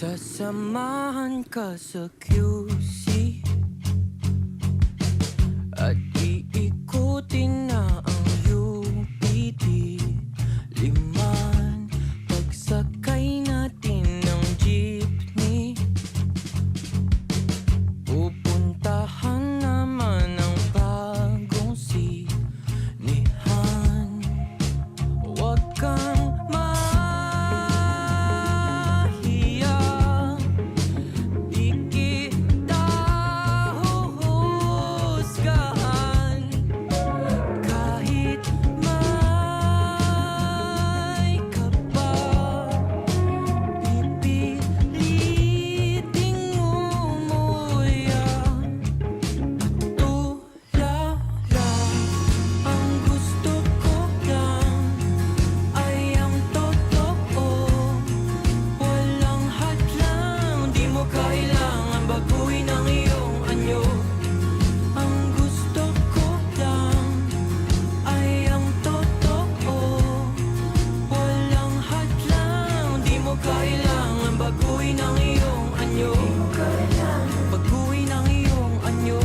Sasamahan ka sa QC at iikutin na ang UPD. Liman, pagsakay natin ng jeepney. Pupuntahan naman ang bagong sinihan. Huwag kang mahiya, di kita huhusgahan. Kahit may kaba, pipiliting umuya. Tulala, ang gusto ko lang ay ang totoo. Walang hadlang, di mo kailangan baguhin ang iyong anyo. Ang gusto ko lang ay ang totoo. Walang hadlang, di mo kailangan baguhin ang iyong anyo. Baguhin ang iyong anyo.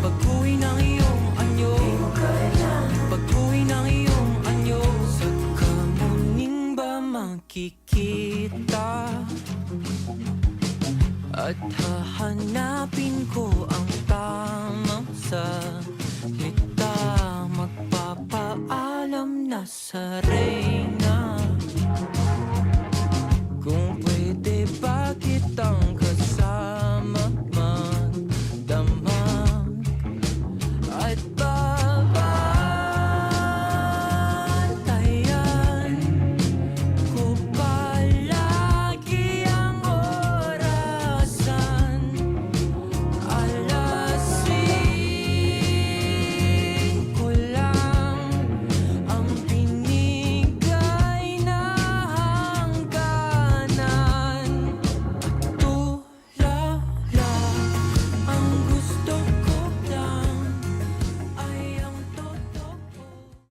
Baguhin ang iyong anyo. Baguhin ang iyong anyo. Sa kamuning ba makikita? At hahanapin ko ang tamang salita. Magpapaalam na sa rey.